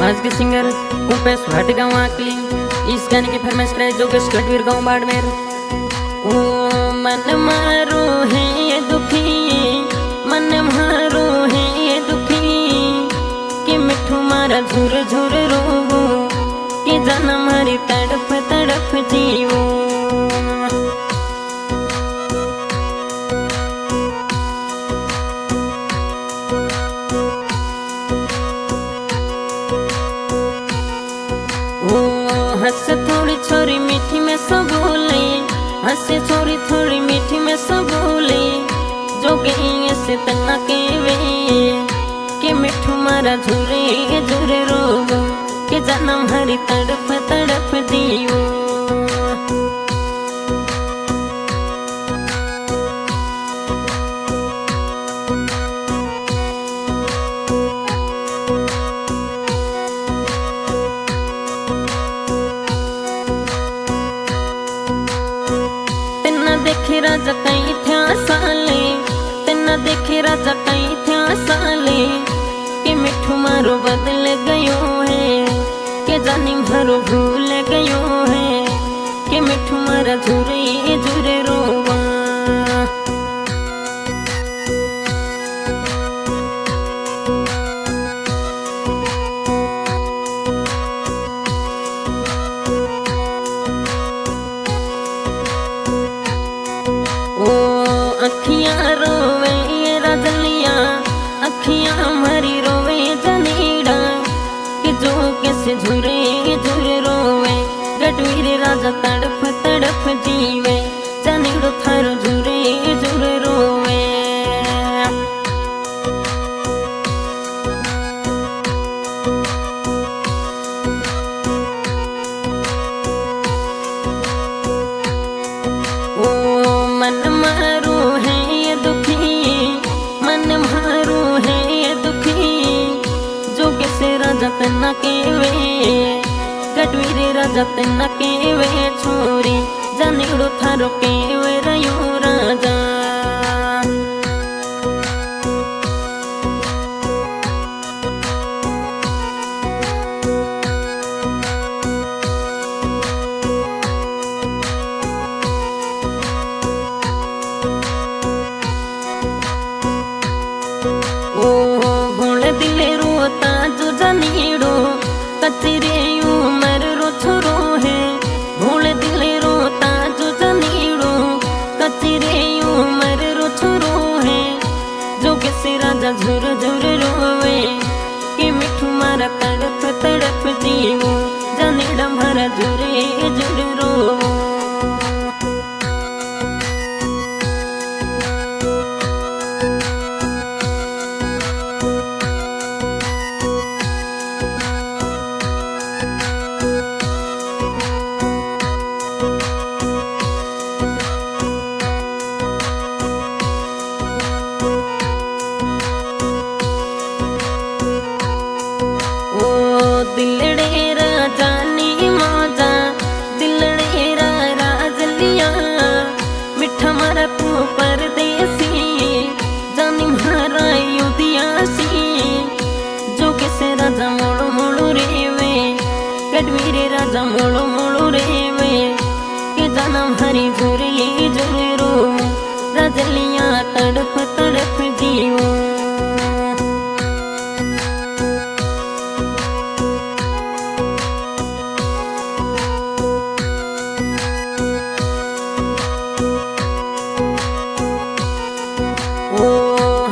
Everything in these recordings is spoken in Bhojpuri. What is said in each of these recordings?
आज के सिंगर उपेश भाट गाँव आकली। इस गाने की फरमाइश कराए जोगेश गढ़वीर गाँव बाड़मेर। ओ मन मारो है दुखी, मन मारो है दुखी, कि मिठू मारा झुर झुर रोवो, कि जाना मारी तड़प तड़प जीवो। हंस थोड़ी छोरी मीठी में सब बोले, हंस छोरी थोड़ी मीठी में सब बोले, जो गई से तना के वे, कि मिठू मारा झूरे झूरे रोवो, कि जन्म हरी तड़प तड़प जीवो। देखे राजा कई थ्या साले, तेना देखे राजा कई थ्या साले, कि मिठू मारो बदल गयो है, कि जानी मारो भूल गयो है, कि मिठू मारा झूरे झूरे रोवा। अखियां रोवे ये रजलियां, अखियां मरी रोवे जनीड़ा, कि जो कैसे झुरे झुरे रोवे, गढ़वीर राजा तड़प तड़प जीवे, जनीड़ो थारो झुरे झुरे रोवे। ओ मन मारो है ये दुखी, मन मारो है ये दुखी, जो कैसे राजा तना के वे, गढ़वीर राजा तना के वे छोरी, जानेड़ो थारो के वे रयो राजा। दिले रोता जो जनीड़ो, कचरे उमर रो छोरो है, भूल दिले रोता जो जनीड़ो, कचरे उमर रो छोरो है, जो किसी राजा झुर झुर रोवे, कि मिठू मारा तड़प तड़प जीवो, जनीड़ा मारा झुरे झुर रोवो। दिलड़े राजा नी मौजा, दिलड़े राज लिया, मिठा मारा तू परदेसी, जानी मारा युदियासी, जो किसे राजा मोड़ो मोड़ो रेवे, गढ़वीर राजा मोड़ो मोड़ो रेवे, कि जाना हरी झुरे झुरे रो, राजलिया तड़प तड़प जीवो।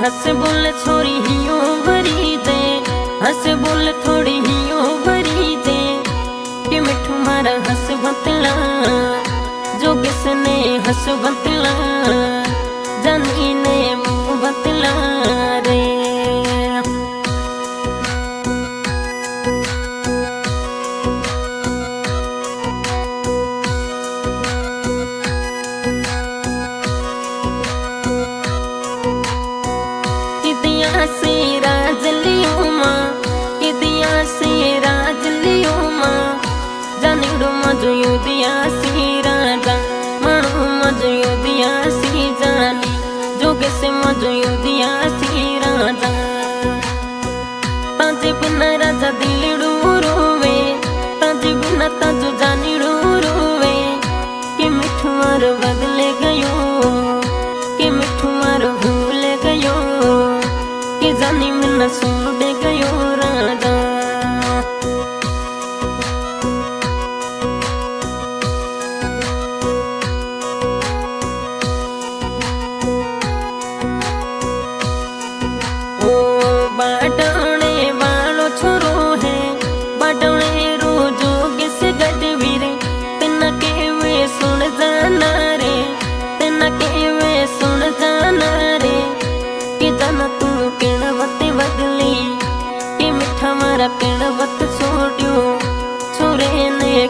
हंस बोल छोरी हियो भरी दे, हंस बोल थोड़ी हियो भरी दे, कि मिठू मारा हंस बतला, जो किसने हंस बतला, जानी ने मुँह बतला रे। से राज लियो माँ, कि दिया से राज लियो माँ, जानेड़ो मजो युदिया सी राजा, मणो मजो युदिया सी जानी, जो कैसे मजो युदिया सी राजा। ताजे बिना राजा दिलड़ू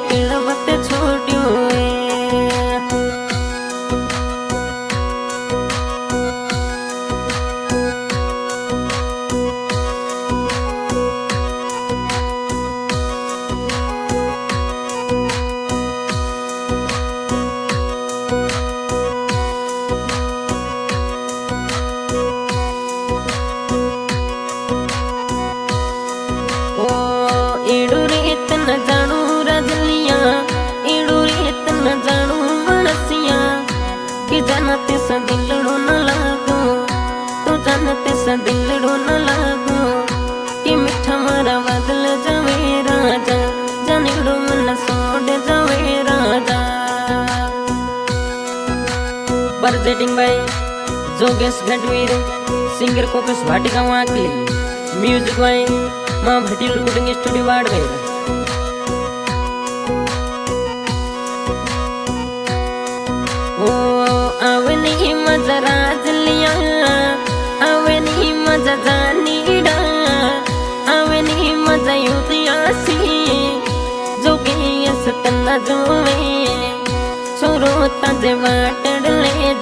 किड़वत छोड़ियो जाणू रजलिया एड़ो रेत न जाणू मनसिया कि जानते स दिलड़ो न लागो तो जानते स दिलड़ो न लागो कि मिठा मारा बदल जावे राजा जानेड़ो मन सोड जावे राजा। बरजेटिंग बाय जोगेश गढ़वीर सिंगर कोकस भाटिका वाकली म्यूजिक बाय मां भटी रिकॉर्डिंग स्टूडियो वाड़वेर। आवनी मजा राजलिया आवनी मजा जानीड़ा आवनी मजा युदियासी जोगे सतना जोवे छोरो तजे वाटड़ ले